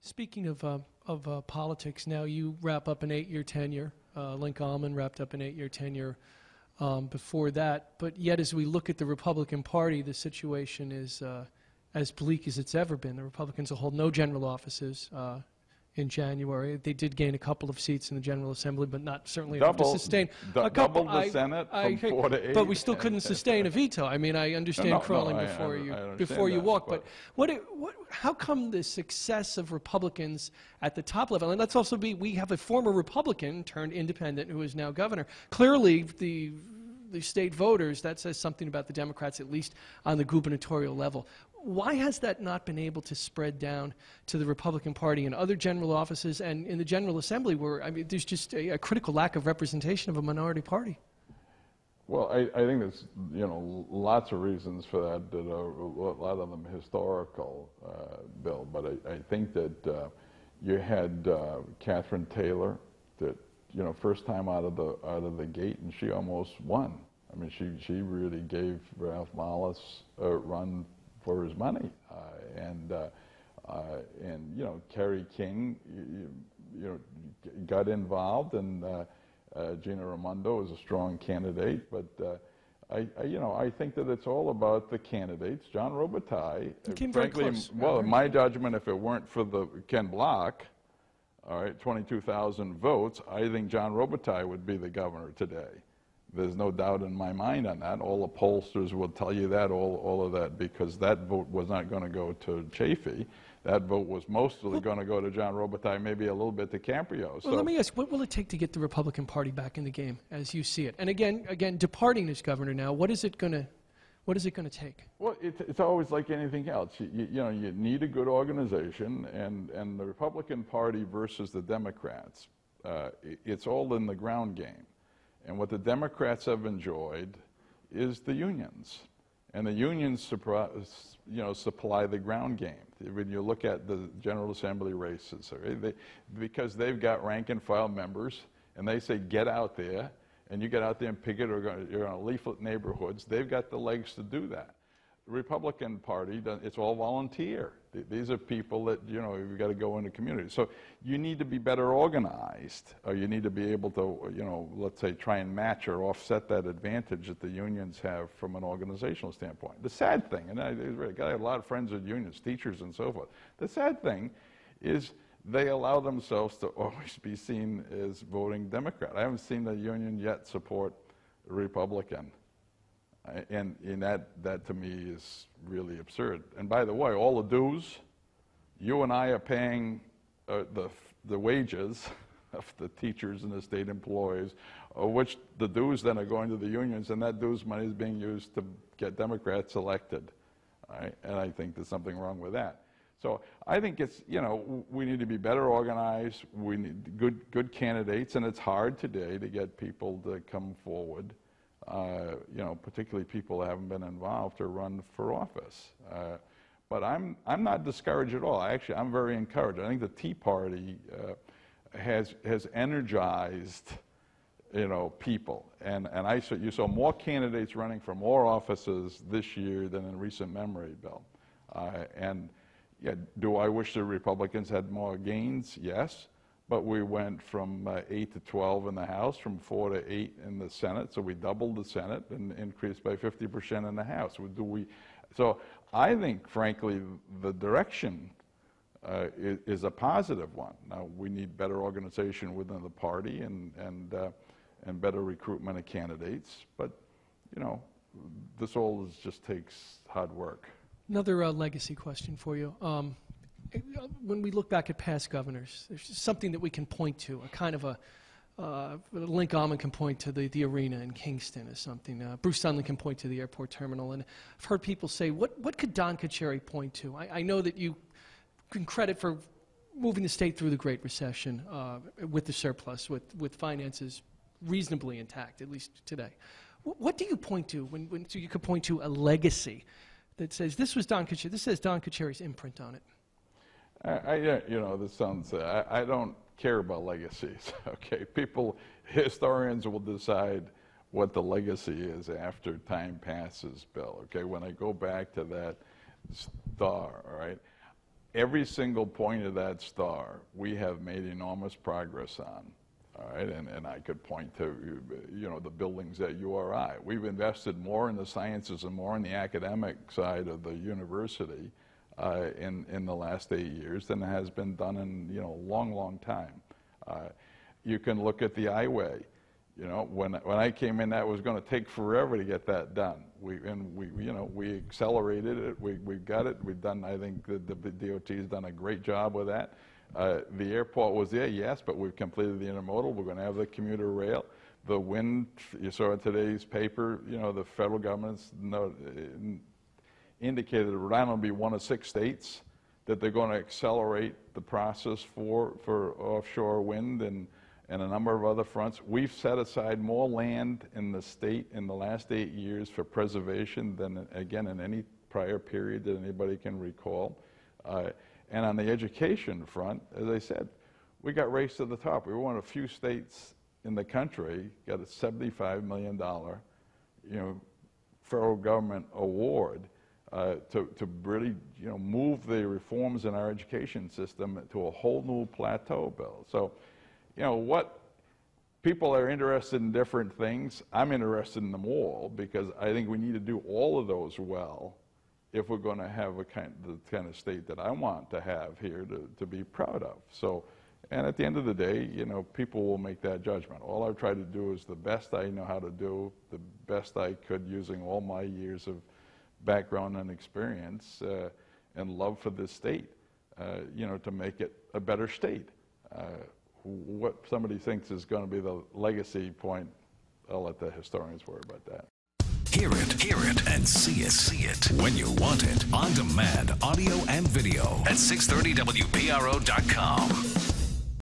Speaking of politics, now you wrap up an 8-year tenure. Link Almond wrapped up an 8-year tenure before that. But yet, as we look at the Republican Party, the situation is as bleak as it's ever been. The Republicans will hold no general offices in January. They did gain a couple of seats in the General Assembly, but not certainly enough to sustain a couple. Double the Senate from 4 to 8. But we still couldn't sustain a veto. I mean, I understand crawling before you walk. But how come the success of Republicans at the top level? And let's also we have a former Republican turned independent who is now governor. Clearly, the state voters, that says something about the Democrats, at least on the gubernatorial level. Why has that not been able to spread down to the Republican Party and other general offices and in the General Assembly where, I mean, there's just a critical lack of representation of a minority party? Well, I think there's, lots of reasons for that are a lot of them historical, Bill, but I think that you had Catherine Taylor that, first time out of the gate, and she almost won. I mean, she really gave Ralph Malus a run for his money, and Kerry King, got involved, and Gina Raimondo is a strong candidate, but I think that it's all about the candidates. John Robitaille, frankly, well, in my judgment, if it weren't for the Ken Block, all right, 22,000 votes, I think John Robitaille would be the governor today. There's no doubt in my mind on that. All the pollsters will tell you that, all of that, because that vote was not going to go to Chafee. That vote was mostly going to go to John Robitaille, maybe a little bit to Camprio. Well, let me ask, what will it take to get the Republican Party back in the game as you see it? And again, departing as governor now, what is it going to take? Well, it's always like anything else. You need a good organization, and the Republican Party versus the Democrats, it's all in the ground game. And what the Democrats have enjoyed is the unions. And the unions supply the ground game. When you look at the General Assembly races, because they've got rank and file members, and they say, get out there, and you get out there and picket, or you're going to leaflet neighborhoods, they've got the legs to do that. The Republican Party, it's all volunteer. These are people that, you've got to go into communities. So you need to be better organized, or you need to be able to, let's say, try and match or offset that advantage that the unions have from an organizational standpoint. The sad thing, and I have a lot of friends at unions, teachers and so forth, the sad thing is they allow themselves to always be seen as voting Democrat. I haven't seen a union yet support a Republican. And that to me is really absurd. And by the way, all the dues, you and I are paying the wages of the teachers and the state employees, which the dues then are going to the unions, and that dues money is being used to get Democrats elected. Right? And I think there's something wrong with that. So I think it's, we need to be better organized. We need good candidates, and it's hard today to get people to come forward. Particularly people that haven't been involved or run for office. But I'm not discouraged at all. Actually, I'm very encouraged. I think the Tea Party has energized, people. And you saw more candidates running for more offices this year than in recent memory, Bill. Do I wish the Republicans had more gains? Yes. But we went from 8 to 12 in the House, from 4 to 8 in the Senate. So we doubled the Senate and increased by 50% in the House. So I think, frankly, the direction is a positive one. Now, we need better organization within the party and better recruitment of candidates. But, this all just takes hard work. Another legacy question for you. When we look back at past governors, there's something that we can point to, a kind of Link Almond can point to the arena in Kingston as something. Bruce Sunland can point to the airport terminal. And I've heard people say, what could Don Carcieri point to? I know that you can credit for moving the state through the Great Recession with the surplus, with finances reasonably intact, at least today. What do you point to so you could point to a legacy that says this was Don Carcieri, this says Don Carcieri's imprint on it? This sounds, I don't care about legacies, okay? Historians will decide what the legacy is after time passes, Bill, okay? When I go back to that star, all right? every single point of that star, we have made enormous progress on. All right, and I could point to, the buildings at URI. We've invested more in the sciences and more in the academic side of the university in the last 8 years than has been done in, a long, long time. You can look at the Highway. When I came in, that was going to take forever to get that done. We accelerated it. We got it. We've done. I think the DOT has done a great job with that. The airport was there, yes, but we've completed the intermodal. We're going to have the commuter rail. The wind, you saw in today's paper, the federal government's indicated Rhode Island will be one of 6 states that they're going to accelerate the process for offshore wind and a number of other fronts. We've set aside more land in the state in the last 8 years for preservation than, again, in any prior period that anybody can recall. And on the education front, as I said, we got raced to the top. We were one of a few states in the country, got a $75 million, federal government award to really, move the reforms in our education system to a whole new plateau, Bill. So, what people are interested in different things. I'm interested in them all because I think we need to do all of those well if we're going to have the kind of state that I want to have here to be proud of. So, and at the end of the day, people will make that judgment. All I've tried to do is the best I know how to do, the best I could using all my years of background and experience and love for this state, to make it a better state. What somebody thinks is going to be the legacy point, I'll let the historians worry about that. Hear it, and see it when you want it. On demand, audio and video at 630wpro.com.